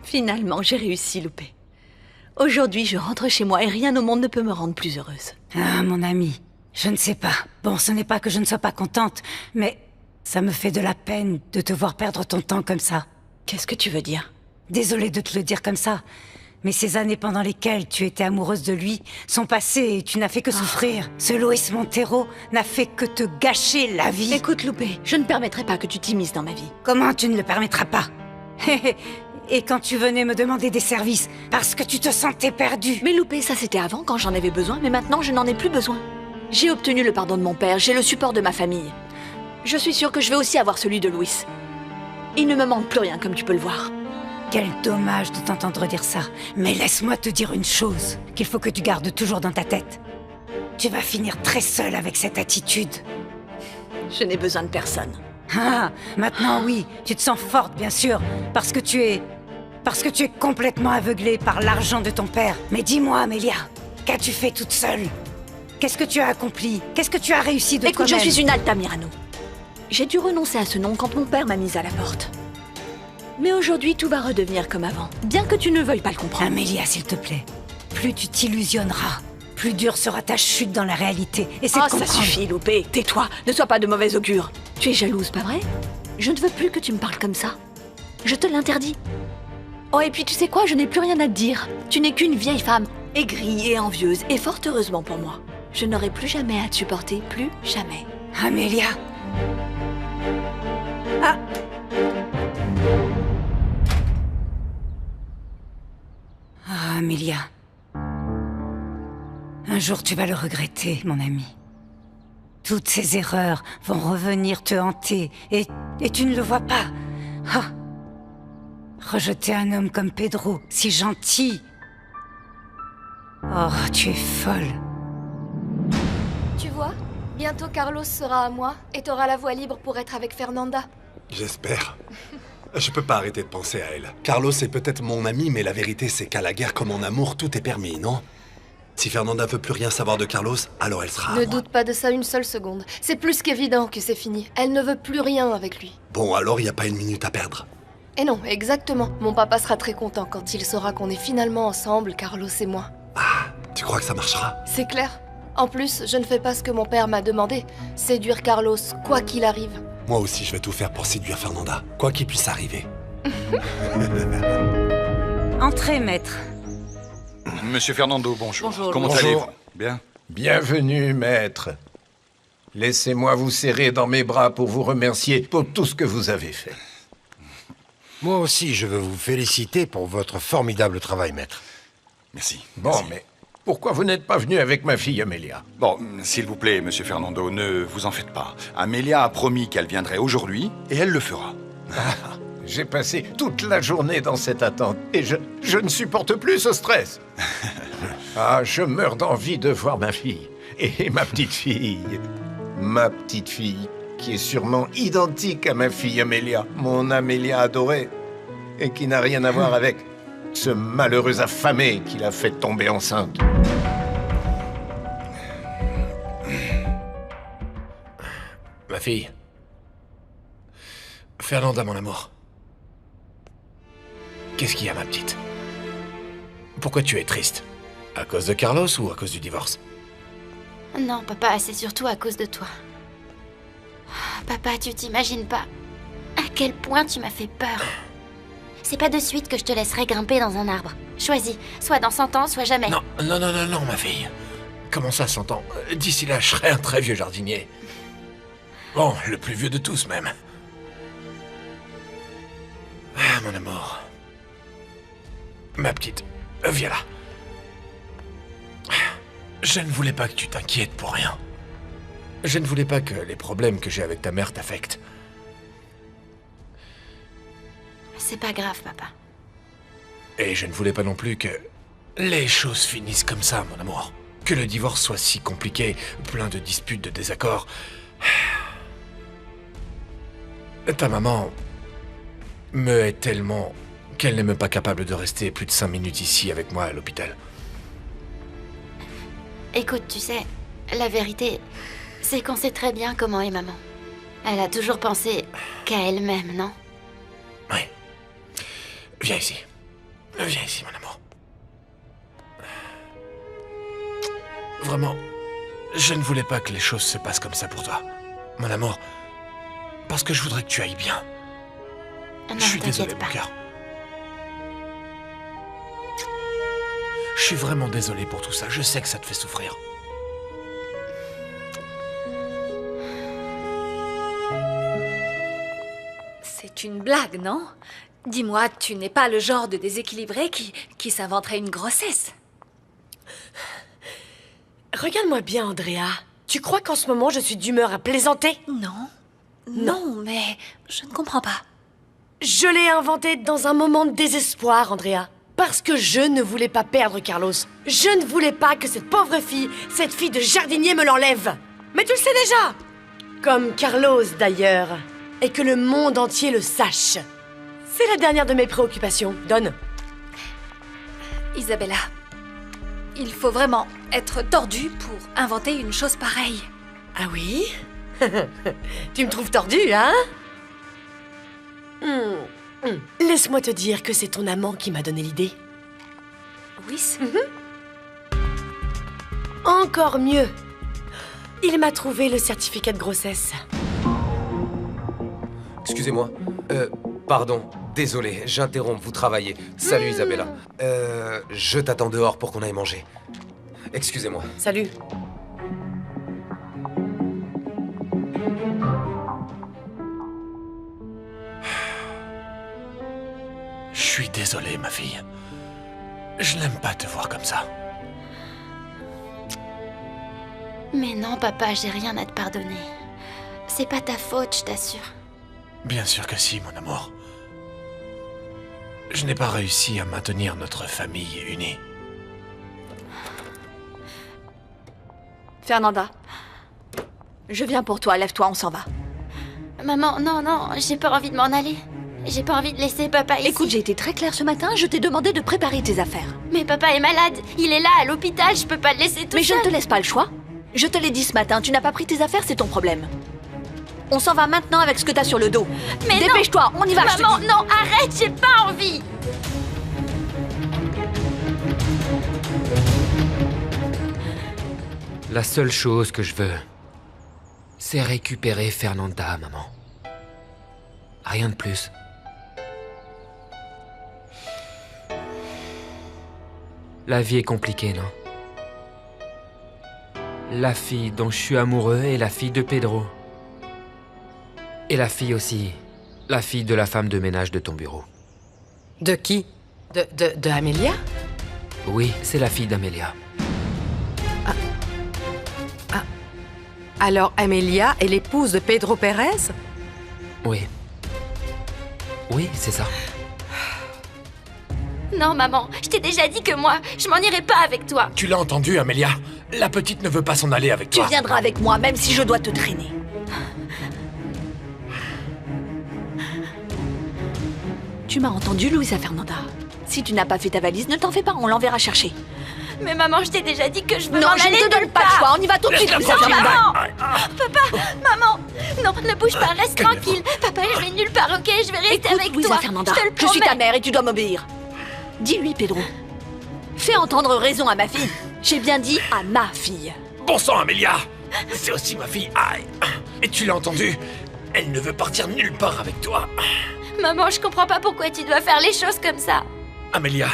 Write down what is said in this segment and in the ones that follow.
Finalement, j'ai réussi, Loupé. Aujourd'hui, je rentre chez moi et rien au monde ne peut me rendre plus heureuse. Ah, mon ami, je ne sais pas. Bon, ce n'est pas que je ne sois pas contente, mais ça me fait de la peine de te voir perdre ton temps comme ça. Qu'est-ce que tu veux dire? Désolée de te le dire comme ça, mais ces années pendant lesquelles tu étais amoureuse de lui sont passées et tu n'as fait que souffrir. Ce Luis Montero n'a fait que te gâcher la vie. Écoute, Loupé, je ne permettrai pas que tu t'immisces dans ma vie. Comment tu ne le permettras pas? Et quand tu venais me demander des services, parce que tu te sentais perdu. Mais Loupé, ça c'était avant, quand j'en avais besoin, mais maintenant je n'en ai plus besoin. J'ai obtenu le pardon de mon père, j'ai le support de ma famille. Je suis sûre que je vais aussi avoir celui de Luis. Il ne me manque plus rien, comme tu peux le voir. Quel dommage de t'entendre dire ça. Mais laisse-moi te dire une chose, qu'il faut que tu gardes toujours dans ta tête. Tu vas finir très seule avec cette attitude. Je n'ai besoin de personne. Ah, maintenant oui, tu te sens forte, bien sûr, parce que tu es complètement aveuglée par l'argent de ton père. Mais dis-moi, Amelia, qu'as-tu fait toute seule? Qu'est-ce que tu as accompli? Qu'est-ce que tu as réussi de Écoute, toi-même? je suis une Altamirano. J'ai dû renoncer à ce nom quand mon père m'a mise à la porte. Mais aujourd'hui, tout va redevenir comme avant, bien que tu ne veuilles pas le comprendre. Amelia, s'il te plaît, plus tu t'illusionneras, plus dure sera ta chute dans la réalité. Et c'est Oh, de ça comprendre. suffit, Loupé. Tais-toi, ne sois pas de mauvais augure. Tu es jalouse, pas vrai? Je ne veux plus que tu me parles comme ça. Je te l'interdis. Oh, et puis tu sais quoi, je n'ai plus rien à te dire. Tu n'es qu'une vieille femme, aigrie et envieuse, et fort heureusement pour moi. Je n'aurai plus jamais à te supporter, plus jamais. Amelia. Ah. Ah, Amelia. Un jour tu vas le regretter, mon ami. Toutes ces erreurs vont revenir te hanter, et tu ne le vois pas. Ah. Rejeter un homme comme Pedro, si gentil. Oh, tu es folle. Tu vois, bientôt Carlos sera à moi et t'auras la voie libre pour être avec Fernanda. J'espère. Je peux pas arrêter de penser à elle. Carlos est peut-être mon ami, mais la vérité c'est qu'à la guerre comme en amour, tout est permis, non? Si Fernanda veut plus rien savoir de Carlos, alors elle sera à Ne moi. doute pas de ça une seule seconde. C'est plus qu'évident que c'est fini. Elle ne veut plus rien avec lui. Bon, alors y a pas une minute à perdre. Et non, exactement. Mon papa sera très content quand il saura qu'on est finalement ensemble, Carlos et moi. Tu crois que ça marchera? C'est clair. En plus, je ne fais pas ce que mon père m'a demandé. Séduire Carlos, quoi qu'il arrive. Moi aussi, je vais tout faire pour séduire Fernanda, quoi qu'il puisse arriver. Entrez, maître. Monsieur Fernando, bonjour. Bonjour. Comment Bonjour. allez-vous? Bien. Bienvenue, maître. Laissez-moi vous serrer dans mes bras pour vous remercier pour tout ce que vous avez fait. Moi aussi, je veux vous féliciter pour votre formidable travail, maître. Merci. Bon, Merci. mais pourquoi vous n'êtes pas venu avec ma fille Amelia? Bon, s'il vous plaît, monsieur Fernando, ne vous en faites pas. Amélia a promis qu'elle viendrait aujourd'hui, et elle le fera. J'ai passé toute la journée dans cette attente, et je ne supporte plus ce stress. Ah, je meurs d'envie de voir ma fille. Et ma petite fille. Ma petite fille, qui est sûrement identique à ma fille Amelia, mon Amélia adorée, et qui n'a rien à voir avec ce malheureux affamé qui l'a fait tomber enceinte. Ma fille. Fernanda, mon amour. Qu'est-ce qu'il y a, ma petite? Pourquoi tu es triste? À cause de Carlos ou à cause du divorce? Non, papa, c'est surtout à cause de toi. Papa, tu t'imagines pas à quel point tu m'as fait peur. C'est pas de suite que je te laisserai grimper dans un arbre. Choisis, soit dans 100 ans, soit jamais. Non, non, non, non, non, ma fille. Comment ça, 100 ans? D'ici là, je serai un très vieux jardinier. Bon, le plus vieux de tous, même. Ah, mon amour. Ma petite, viens là. Je ne voulais pas que tu t'inquiètes pour rien. Je ne voulais pas que les problèmes que j'ai avec ta mère t'affectent. C'est pas grave, papa. Et je ne voulais pas non plus que les choses finissent comme ça, mon amour. Que le divorce soit si compliqué, plein de disputes, de désaccords. Ta maman me hait tellement qu'elle n'est même pas capable de rester plus de 5 minutes ici avec moi à l'hôpital. Écoute, tu sais, la vérité, c'est qu'on sait très bien comment est maman. Elle a toujours pensé qu'à elle-même, non? Oui. Viens ici. Viens ici, mon amour. Vraiment, je ne voulais pas que les choses se passent comme ça pour toi. Mon amour, parce que je voudrais que tu ailles bien. Non, Je suis désolé, t'inquiète mon pas. cœur. Je suis vraiment désolé pour tout ça. Je sais que ça te fait souffrir. C'est une blague, non? Dis-moi, tu n'es pas le genre de déséquilibré qui s'inventerait une grossesse. Regarde-moi bien, Andrea. Tu crois qu'en ce moment, je suis d'humeur à plaisanter? Non. Non, mais je ne comprends pas. Je l'ai inventé dans un moment de désespoir, Andrea. Parce que je ne voulais pas perdre Carlos. Je ne voulais pas que cette pauvre fille, cette fille de jardinier me l'enlève. Mais tu le sais déjà. Comme Carlos, d'ailleurs. Et que le monde entier le sache. C'est la dernière de mes préoccupations. Donne. Isabella, il faut vraiment être tordu pour inventer une chose pareille. Ah oui? Tu me trouves tordu, hein? Laisse-moi te dire que c'est ton amant qui m'a donné l'idée. Oui, Encore mieux. Il m'a trouvé le certificat de grossesse. Excusez-moi. Pardon. Désolé, j'interromps, vous travaillez. Salut Isabella. Je t'attends dehors pour qu'on aille manger. Excusez-moi. Salut. Je suis désolé, ma fille. Je n'aime pas te voir comme ça. Mais non, papa, j'ai rien à te pardonner. C'est pas ta faute, je t'assure. Bien sûr que si, mon amour. Je n'ai pas réussi à maintenir notre famille unie. Fernanda, je viens pour toi. Lève-toi, on s'en va. Maman, non, j'ai pas envie de m'en aller. J'ai pas envie de laisser papa ici. Écoute, j'ai été très claire ce matin. Je t'ai demandé de préparer tes affaires. Mais papa est malade. Il est là, à l'hôpital. Je peux pas le laisser tout Mais je seul. ne te laisse pas le choix. Je te l'ai dit ce matin. Tu n'as pas pris tes affaires, c'est ton problème. On s'en va maintenant avec ce que t'as sur le dos. Mais non. Dépêche-toi, on y va, je te Maman, dis. non, arrête, j'ai pas envie. La seule chose que je veux, c'est récupérer Fernanda, maman. Rien de plus. La vie est compliquée, non? La fille dont je suis amoureux est la fille de Pedro. Et la fille aussi. La fille de la femme de ménage de ton bureau. De qui? De Amelia? Oui, c'est la fille d'Amelia. Alors Amelia est l'épouse de Pedro Pérez? Oui. Oui, c'est ça. Non, maman, je t'ai déjà dit que moi, je m'en irai pas avec toi. Tu l'as entendu, Amelia? La petite ne veut pas s'en aller avec Tu toi. viendras avec moi, même si je dois te traîner. Tu m'as entendu, Louisa Fernanda. Si tu n'as pas fait ta valise, ne t'en fais pas, on l'enverra chercher. Mais maman, je t'ai déjà dit que je veux Non, m'en je aller ne te donne nulle pas le part. choix, on y va tout de suite, Louisa Fernanda. Maman, non, ne bouge pas, reste tranquille. Papa, je vais nulle part, ok? Je vais rester Écoute, avec Louisa toi. Fernanda, je te le je suis ta promets. mère et tu dois m'obéir. Dis-lui, Pedro. Fais entendre raison à ma fille. J'ai bien dit à ma fille. Bon sang, Amelia! C'est aussi ma fille. Aïe! Et tu l'as entendu? Elle ne veut partir nulle part avec toi. Maman, je comprends pas pourquoi tu dois faire les choses comme ça. Amelia,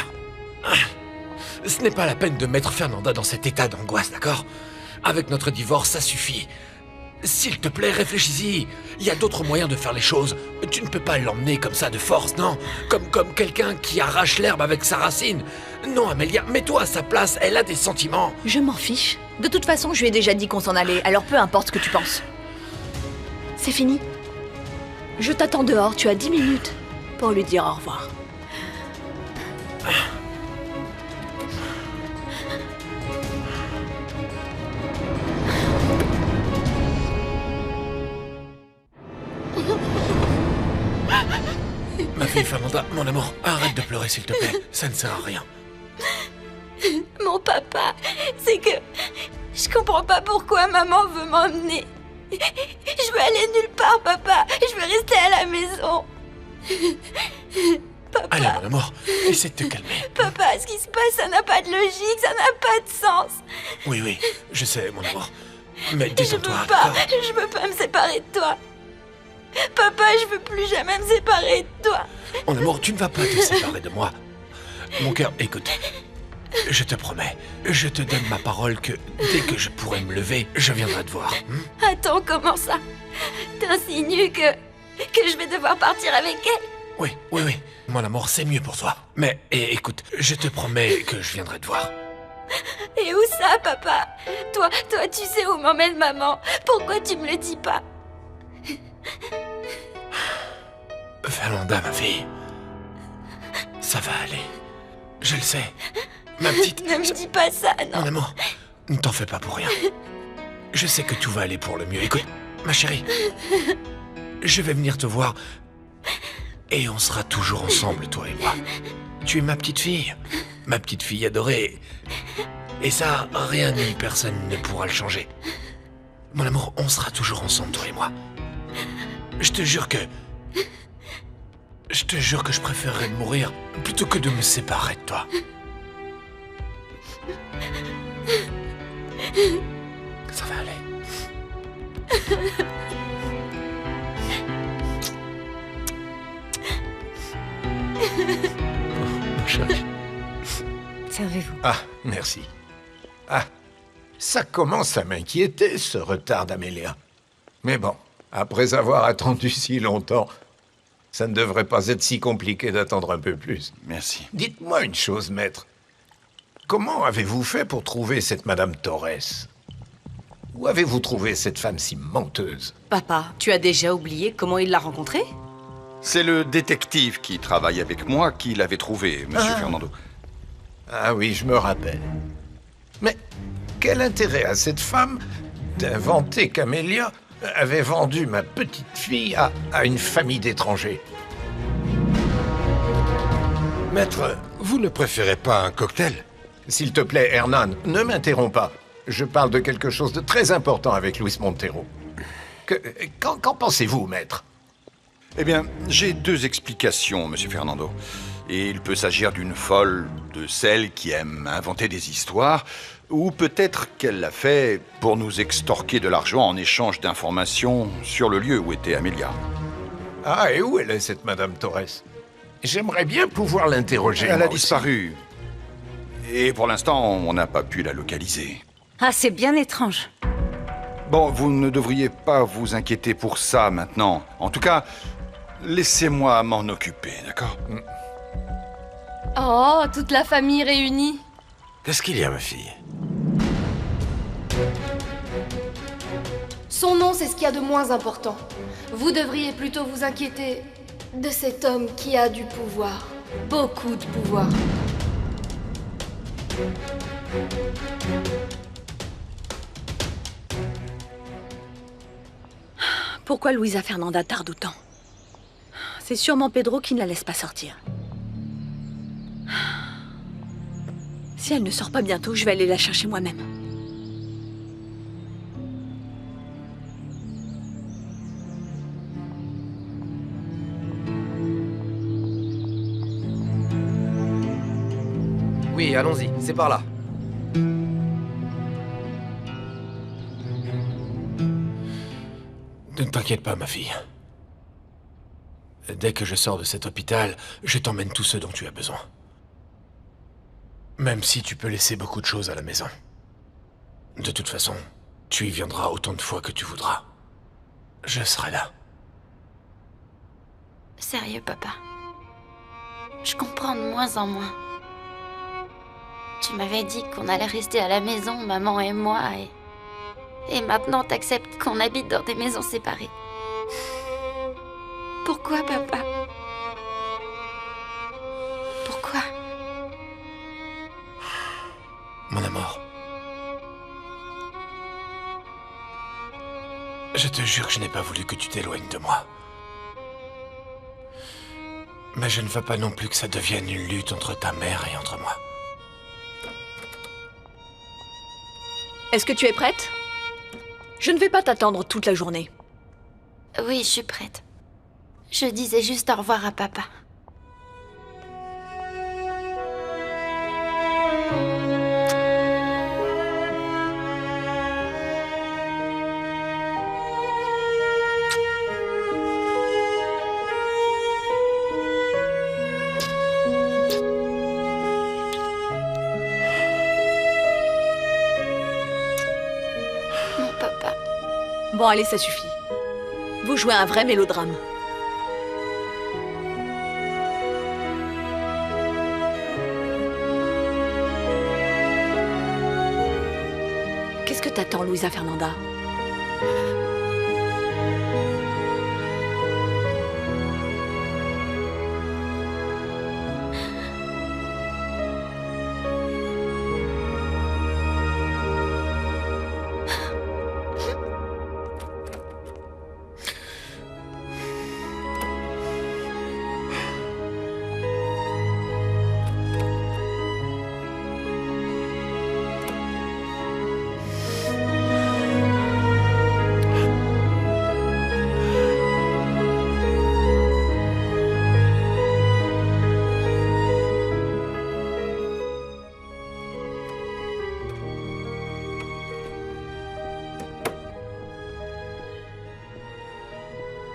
ce n'est pas la peine de mettre Fernanda dans cet état d'angoisse, d'accord? Avec notre divorce, ça suffit. S'il te plaît, réfléchis-y. Il y a d'autres moyens de faire les choses. Tu ne peux pas l'emmener comme ça de force, non? Comme quelqu'un qui arrache l'herbe avec sa racine. Non, Amelia, mets-toi à sa place, elle a des sentiments. Je m'en fiche. De toute façon, je lui ai déjà dit qu'on s'en allait, alors peu importe ce que tu penses. C'est fini. Je t'attends dehors, tu as 10 minutes pour lui dire au revoir. Ma fille Fernanda, mon amour, arrête de pleurer s'il te plaît. Ça ne sert à rien. Mon papa, c'est que je comprends pas pourquoi maman veut m'emmener. Je veux aller nulle part, papa. Je veux rester à la maison. Papa. Allez, mon amour, essaie de te calmer. Papa, ce qui se passe, ça n'a pas de logique, ça n'a pas de sens. Oui, oui, je sais, mon amour. Mais Je détends-toi, veux pas, d'accord? je veux pas me séparer de toi. Papa, je veux plus jamais me séparer de toi. Mon amour, tu ne vas pas te séparer de moi. Mon cœur, écoute. Je te promets, je te donne ma parole que dès que je pourrai me lever, je viendrai te voir. Attends, comment ça? T'insinues que je vais devoir partir avec elle? Oui, oui, oui. Mon amour, c'est mieux pour toi. Mais écoute, je te promets que je viendrai te voir. Et où ça, papa? Toi, tu sais où m'emmène maman. Pourquoi tu me le dis pas? Fernanda, ma fille. Ça va aller. Je le sais. Ma petite... Ne me dis pas ça, non. Mon amour, ne t'en fais pas pour rien. Je sais que tout va aller pour le mieux. Écoute, ma chérie, je vais venir te voir et on sera toujours ensemble, toi et moi. Tu es ma petite fille adorée. Et ça, rien ni personne ne pourra le changer. Mon amour, on sera toujours ensemble, toi et moi. Je te jure que je préférerais mourir plutôt que de me séparer de toi. Ça va aller. Mon chéri. Servez-vous. Ah, merci. Ah, ça commence à m'inquiéter, ce retard d'Amélia. Mais bon, après avoir attendu si longtemps, ça ne devrait pas être si compliqué d'attendre un peu plus. Merci. Dites-moi une chose, maître. Comment avez-vous fait pour trouver cette Madame Torres? Où avez-vous trouvé cette femme si menteuse? Papa, tu as déjà oublié comment il l'a rencontrée? C'est le détective qui travaille avec moi qui l'avait trouvé, Monsieur Fernando. Ah oui, je me rappelle. Mais quel intérêt a cette femme d'inventer qu'Amélia avait vendu ma petite fille à une famille d'étrangers? Maître, vous ne préférez pas un cocktail? S'il te plaît, Hernan, ne m'interromps pas. Je parle de quelque chose de très important avec Luis Montero. Qu'en pensez-vous, maître? Eh bien, j'ai deux explications, Monsieur Fernando. Et il peut s'agir d'une folle, de celle qui aime inventer des histoires, ou peut-être qu'elle l'a fait pour nous extorquer de l'argent en échange d'informations sur le lieu où était Amélia. Ah, et où elle est, cette Madame Torres? J'aimerais bien pouvoir l'interroger. Elle a moi aussi. disparu. Et pour l'instant, on n'a pas pu la localiser. Ah, c'est bien étrange. Bon, vous ne devriez pas vous inquiéter pour ça maintenant. En tout cas, laissez-moi m'en occuper, d'accord? Oh, toute la famille réunie. Qu'est-ce qu'il y a, ma fille? Son nom, c'est ce qu'il y a de moins important. Vous devriez plutôt vous inquiéter de cet homme qui a du pouvoir. Beaucoup de pouvoir. Pourquoi Luisa Fernanda tarde autant? C'est sûrement Pedro qui ne la laisse pas sortir. Si elle ne sort pas bientôt, je vais aller la chercher moi-même. Oui, allons-y, c'est par là. Ne t'inquiète pas, ma fille. Dès que je sors de cet hôpital, je t'emmène tout ce dont tu as besoin. Même si tu peux laisser beaucoup de choses à la maison. De toute façon, tu y viendras autant de fois que tu voudras. Je serai là. Sérieux, papa. Je comprends de moins en moins. Tu m'avais dit qu'on allait rester à la maison, maman et moi, et maintenant t'acceptes qu'on habite dans des maisons séparées. Pourquoi, papa? Pourquoi? Mon amour. Je te jure que je n'ai pas voulu que tu t'éloignes de moi. Mais je ne veux pas non plus que ça devienne une lutte entre ta mère et entre moi. Est-ce que tu es prête? Je ne vais pas t'attendre toute la journée. Oui, je suis prête. Je disais juste au revoir à papa. Bon, allez, ça suffit. Vous jouez un vrai mélodrame. Qu'est-ce que t'attends, Luisa Fernanda?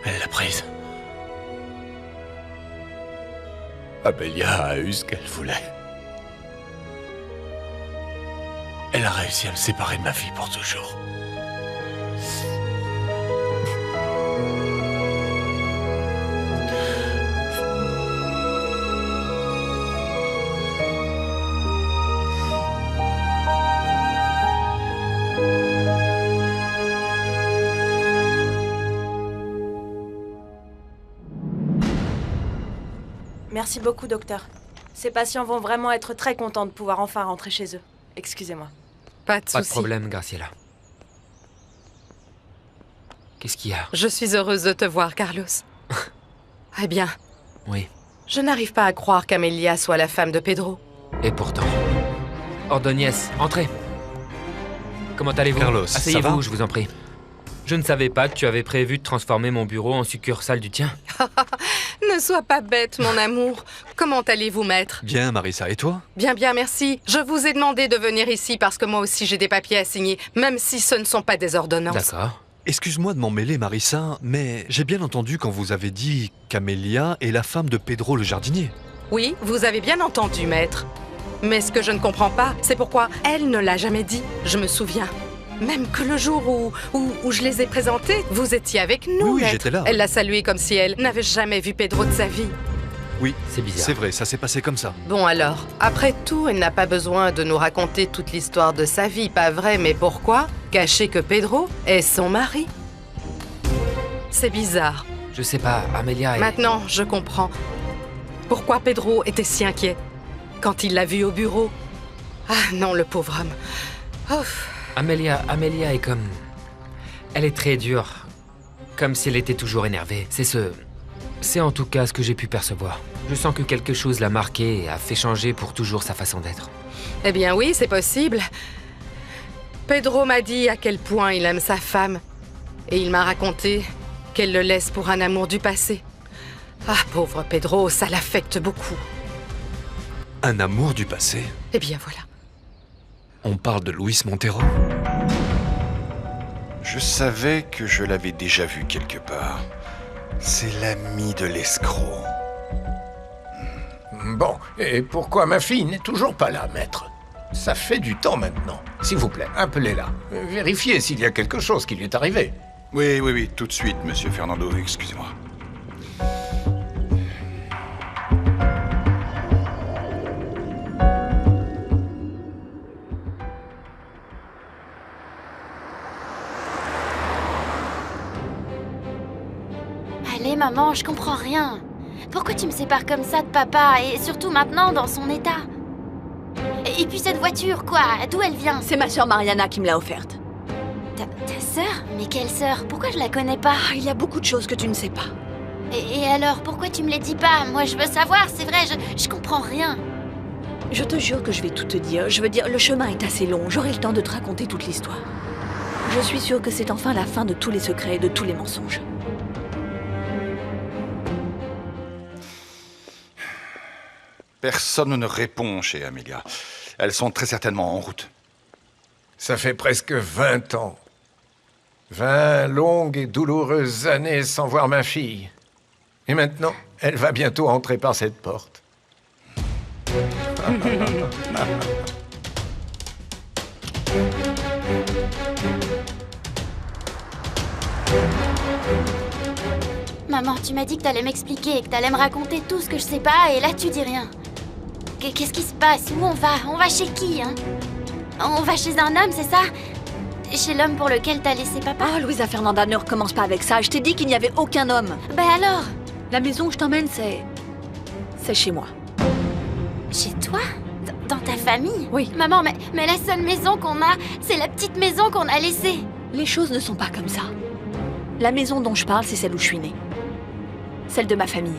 Elle l'a prise. Amelia a eu ce qu'elle voulait. Elle a réussi à me séparer de ma fille pour toujours. Merci beaucoup, docteur. Ces patients vont vraiment être très contents de pouvoir enfin rentrer chez eux. Excusez-moi. Pas de souci. Pas de problème, Graciela. Qu'est-ce qu'il y a? Je suis heureuse de te voir, Carlos. Eh bien, Oui. je n'arrive pas à croire qu'Amelia soit la femme de Pedro. Et pourtant... Ordonez, entrez. Comment allez-vous? Carlos, ça va? Asseyez-vous, je vous en prie. Je ne savais pas que tu avais prévu de transformer mon bureau en succursale du tien. Ne sois pas bête, mon amour. Comment allez-vous, maître? Bien, Marissa, et toi? Bien, bien, merci. Je vous ai demandé de venir ici parce que moi aussi j'ai des papiers à signer, même si ce ne sont pas des ordonnances. D'accord. Excuse-moi de m'en mêler, Marissa, mais j'ai bien entendu quand vous avez dit qu'Amelia est la femme de Pedro le jardinier. Oui, vous avez bien entendu, maître. Mais ce que je ne comprends pas, c'est pourquoi elle ne l'a jamais dit. Je me souviens. Même que le jour où je les ai présentés, vous étiez avec nous, Oui, maître. j'étais là. Elle l'a salué comme si elle n'avait jamais vu Pedro de sa vie. Oui, c'est bizarre. C'est vrai, ça s'est passé comme ça. Bon alors, après tout, elle n'a pas besoin de nous raconter toute l'histoire de sa vie, pas vrai? Mais pourquoi cacher que Pedro est son mari? C'est bizarre. Je sais pas, Amelia est... Maintenant, je comprends. Pourquoi Pedro était si inquiet quand il l'a vu au bureau? Ah non, le pauvre homme. Ouf. Amelia est comme... Elle est très dure. Comme si elle était toujours énervée. C'est en tout cas ce que j'ai pu percevoir. Je sens que quelque chose l'a marqué et a fait changer pour toujours sa façon d'être. Eh bien oui, c'est possible. Pedro m'a dit à quel point il aime sa femme. Et il m'a raconté qu'elle le laisse pour un amour du passé. Ah, pauvre Pedro, ça l'affecte beaucoup. Un amour du passé? Eh bien voilà. On parle de Luis Montero? Je savais que je l'avais déjà vu quelque part. C'est l'ami de l'escroc. Bon, et pourquoi ma fille n'est toujours pas là, maître? Ça fait du temps maintenant. S'il vous plaît, appelez-la. Vérifiez s'il y a quelque chose qui lui est arrivé. Oui, tout de suite, monsieur Fernando, excusez-moi. Allez, maman, je comprends rien. Pourquoi tu me sépares comme ça de papa, et surtout maintenant dans son état? Et puis cette voiture, quoi? D'où elle vient? C'est ma sœur Mariana qui me l'a offerte. Ta sœur? Mais quelle sœur? Pourquoi je la connais pas? Il y a beaucoup de choses que tu ne sais pas. Et alors, pourquoi tu me les dis pas? Moi, je veux savoir, c'est vrai, je comprends rien. Je te jure que je vais tout te dire. Je veux dire, le chemin est assez long. J'aurai le temps de te raconter toute l'histoire. Je suis sûre que c'est enfin la fin de tous les secrets et de tous les mensonges. Personne ne répond chez Amelia. Elles sont très certainement en route. Ça fait presque 20 ans. 20 longues et douloureuses années sans voir ma fille. Et maintenant, elle va bientôt entrer par cette porte. Maman, tu m'as dit que t'allais m'expliquer et que t'allais me raconter tout ce que je sais pas, et là tu dis rien. Qu'est-ce qui se passe? Où on va? On va chez qui, hein? On va chez un homme, c'est ça? Chez l'homme pour lequel t'as laissé papa? Oh, Louisa Fernanda, ne recommence pas avec ça. Je t'ai dit qu'il n'y avait aucun homme. Ben alors? La maison où je t'emmène, c'est chez moi. Chez toi? Dans ta famille? Oui. Maman, mais la seule maison qu'on a, c'est la petite maison qu'on a laissée. Les choses ne sont pas comme ça. La maison dont je parle, c'est celle où je suis née. Celle de ma famille.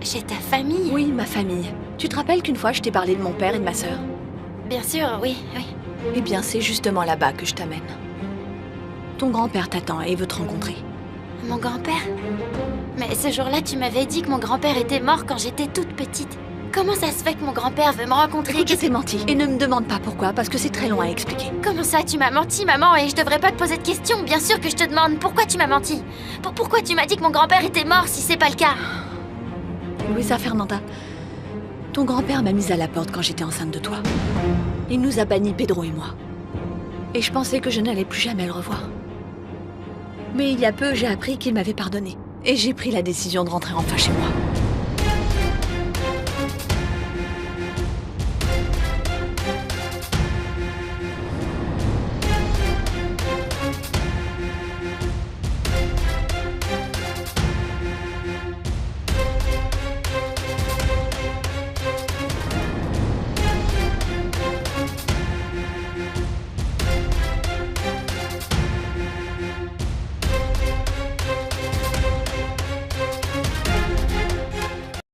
Chez ta famille? Oui, ma famille. Tu te rappelles qu'une fois, je t'ai parlé de mon père et de ma sœur? Bien sûr, oui, oui. Eh bien, c'est justement là-bas que je t'amène. Ton grand-père t'attend et veut te rencontrer. Mon grand-père? Mais ce jour-là, tu m'avais dit que mon grand-père était mort quand j'étais toute petite. Comment ça se fait que mon grand-père veut me rencontrer? Écoute, je t'ai menti. Et ne me demande pas pourquoi, parce que c'est très long à expliquer. Comment ça, tu m'as menti, maman, et je devrais pas te poser de questions? Bien sûr que je te demande pourquoi tu m'as menti. Pourquoi tu m'as dit que mon grand-père était mort si c'est pas le cas? Louisa Fernanda, ton grand-père m'a mise à la porte quand j'étais enceinte de toi. Il nous a bannis, Pedro et moi. Et je pensais que je n'allais plus jamais le revoir. Mais il y a peu, j'ai appris qu'il m'avait pardonné. Et j'ai pris la décision de rentrer enfin chez moi.